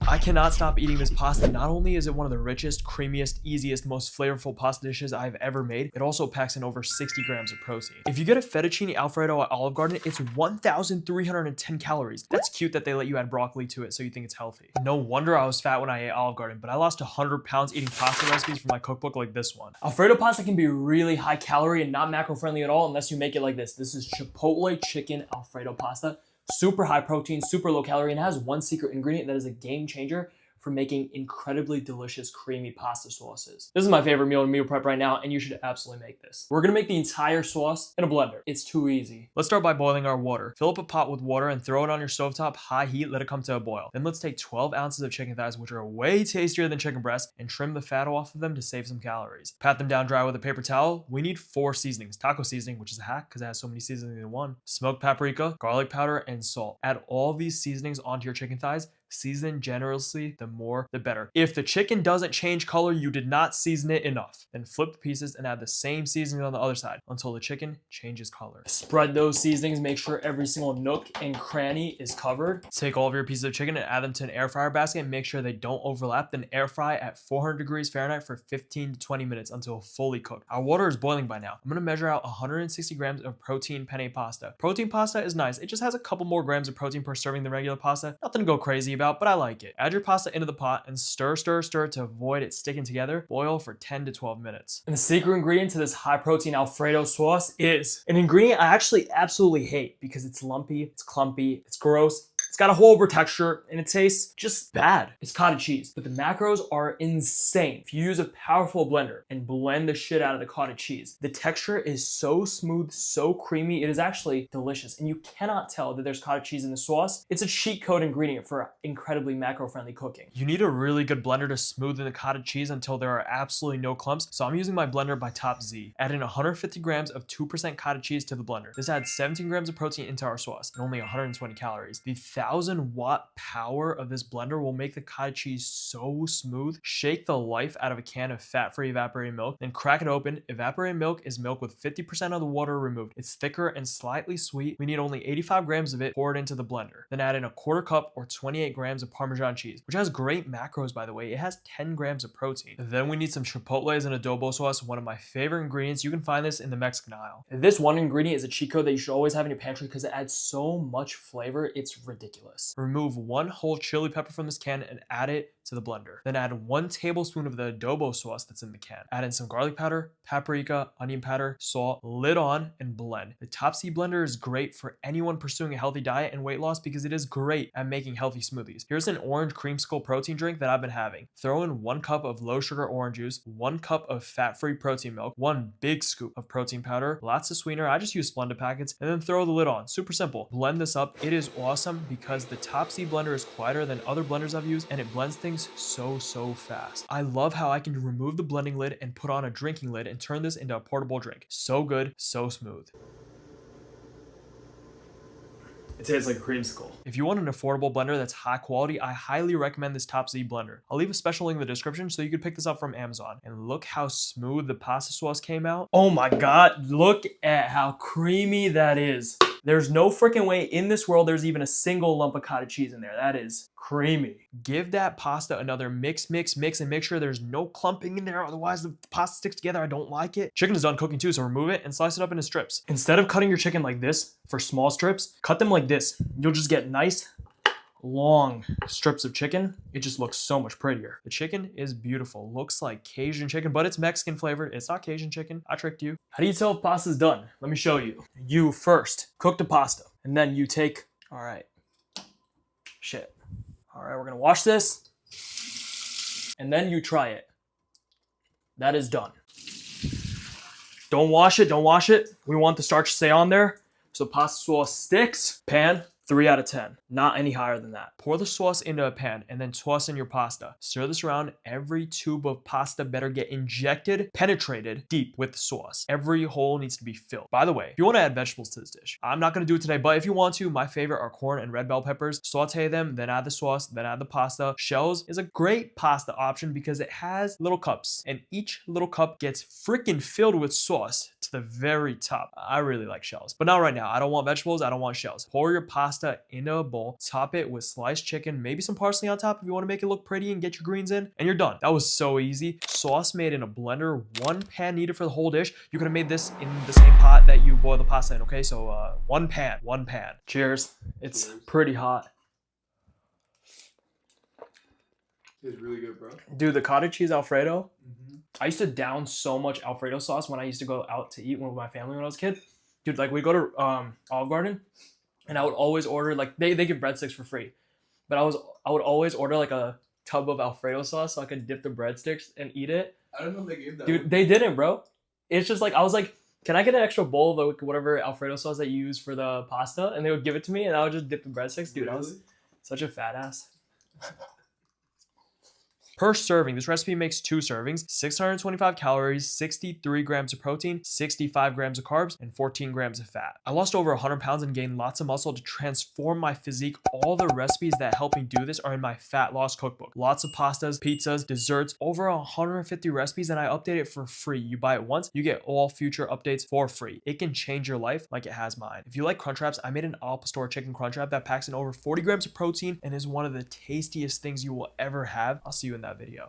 I cannot stop eating this pasta. Not only is it one of the richest, creamiest, easiest, most flavorful pasta dishes I've ever made, it also packs in over 60 grams of protein. If you get a fettuccine Alfredo at Olive Garden, it's 1,310 calories. That's cute that they let you add broccoli to it so you think it's healthy. No wonder I was fat when I ate Olive Garden, but I lost 100 pounds eating pasta recipes from my cookbook like this one. Alfredo pasta can be really high calorie and not macro friendly at all unless you make it like this. This is Chipotle chicken Alfredo pasta. Super high protein, super low calorie, and it has one secret ingredient that is a game changer for making incredibly delicious creamy pasta sauces. This is my favorite meal in meal prep right now, and you should absolutely make this. We're gonna make the entire sauce in a blender. It's too easy. Let's start by boiling our water. Fill up a pot with water and throw it on your stovetop, high heat, let it come to a boil. Then let's take 12 ounces of chicken thighs, which are way tastier than chicken breasts, and trim the fat off of them to save some calories. Pat them down dry with a paper towel. We need 4 seasonings. Taco seasoning, which is a hack because it has so many seasonings in one. Smoked paprika, garlic powder, and salt. Add all these seasonings onto your chicken thighs. Season generously, the more the better. If the chicken doesn't change color, you did not season it enough. Then flip the pieces and add the same seasoning on the other side until the chicken changes color. Spread those seasonings, make sure every single nook and cranny is covered. Take all of your pieces of chicken and add them to an air fryer basket and make sure they don't overlap. Then air fry at 400 degrees Fahrenheit for 15 to 20 minutes until fully cooked. Our water is boiling by now. I'm gonna measure out 160 grams of protein penne pasta. Protein pasta is nice. It just has a couple more grams of protein per serving than regular pasta. Nothing to go crazy about, but I like it. Add your pasta into the pot and stir to avoid it sticking together. Boil for 10 to 12 minutes. And the secret ingredient to this high protein Alfredo sauce is an ingredient I actually absolutely hate because it's lumpy, it's clumpy, it's gross. It's got a horrible texture and it tastes just bad. It's cottage cheese, but the macros are insane. If you use a powerful blender and blend the shit out of the cottage cheese, the texture is so smooth, so creamy. It is actually delicious. And you cannot tell that there's cottage cheese in the sauce. It's a cheat code ingredient for incredibly macro-friendly cooking. You need a really good blender to smoothen the cottage cheese until there are absolutely no clumps. So I'm using my blender by Tbs. Add in 150 grams of 2% cottage cheese to the blender. This adds 17 grams of protein into our sauce and only 120 calories. The 1,000-watt power of this blender will make the cottage cheese so smooth. Shake the life out of a can of fat-free evaporated milk, then crack it open. Evaporated milk is milk with 50% of the water removed. It's thicker and slightly sweet. We need only 85 grams of it. Pour it into the blender. Then add in a quarter cup or 28 grams of Parmesan cheese, which has great macros, by the way. It has 10 grams of protein. Then we need some Chipotles and adobo sauce, one of my favorite ingredients. You can find this in the Mexican aisle. This one ingredient is a cheat code that you should always have in your pantry because it adds so much flavor. It's ridiculous. Remove 1 whole chili pepper from this can and add it to the blender. Then add 1 tablespoon of the adobo sauce that's in the can. Add in some garlic powder, paprika, onion powder, salt, lid on, and blend. The Tbs blender is great for anyone pursuing a healthy diet and weight loss because it is great at making healthy smoothies. Here's an orange creamsicle protein drink that I've been having. Throw in 1 cup of low sugar orange juice, 1 cup of fat-free protein milk, 1 big scoop of protein powder, lots of sweetener. I just use Splenda packets, and then throw the lid on. Super simple. Blend this up. It is awesome because the Tbs blender is quieter than other blenders I've used, and it blends things so fast. I love how I can remove the blending lid and put on a drinking lid and turn this into a portable drink. So good, so smooth. It tastes like a creamsicle. If you want an affordable blender that's high quality, I highly recommend this Tbs blender. I'll leave a special link in the description so you could pick this up from Amazon. And look how smooth the pasta sauce came out. Oh my God, look at how creamy that is. There's no freaking way in this world there's even a single lump of cottage cheese in there. That is creamy. Give that pasta another mix, and make sure there's no clumping in there. Otherwise the pasta sticks together. I don't like it. Chicken is done cooking too, so remove it and slice it up into strips. Instead of cutting your chicken like this for small strips, cut them like this. You'll just get nice long strips of chicken. It just looks so much prettier. The chicken is beautiful. Looks like Cajun chicken, but it's Mexican flavored. It's not Cajun chicken. I tricked you. How do you tell if pasta's done? Let me show you. You first cook the pasta, and then you take, all right, shit. All right, we're gonna wash this, and then you try it. That is done. Don't wash it. We want the starch to stay on there, so pasta sauce sticks. Pan, 3 out of 10. Not any higher than that. Pour the sauce into a pan and then toss in your pasta. Stir this around. Every tube of pasta better get injected, penetrated deep with the sauce. Every hole needs to be filled. By the way, if you want to add vegetables to this dish, I'm not going to do it today, but if you want to, my favorite are corn and red bell peppers. Saute them, then add the sauce, then add the pasta. Shells is a great pasta option because it has little cups, and each little cup gets freaking filled with sauce to the very top. I really like shells, but not right now. I don't want vegetables. I don't want shells. Pour your pasta into a bowl, top it with sliced chicken, maybe some parsley on top if you want to make it look pretty and get your greens in, and you're done. That was so easy. Sauce made in a blender, one pan needed for the whole dish. You could have made this in the same pot that you boil the pasta in, okay? So one pan. Cheers. It's pretty hot. It's really good, bro. Dude, the cottage cheese Alfredo. I used to down so much Alfredo sauce when I used to go out to eat with my family when I was a kid. Dude, like we go to Olive Garden, and I would always order, like they give breadsticks for free, but I would always order like a tub of Alfredo sauce so I could dip the breadsticks and eat it. I don't know if they gave that. Dude, they didn't, bro. It's just like I was like, can I get an extra bowl of like, whatever Alfredo sauce that you use for the pasta? And they would give it to me, and I would just dip the breadsticks. Dude, I was such a fat ass. Per serving, this recipe makes 2 servings, 625 calories, 63 grams of protein, 65 grams of carbs, and 14 grams of fat. I lost over 100 pounds and gained lots of muscle to transform my physique. All the recipes that help me do this are in my fat loss cookbook. Lots of pastas, pizzas, desserts, over 150 recipes, and I update it for free. You buy it once, you get all future updates for free. It can change your life like it has mine. If you like crunch wraps, I made an al pastor chicken crunch wrap that packs in over 40 grams of protein and is one of the tastiest things you will ever have. I'll see you in that video.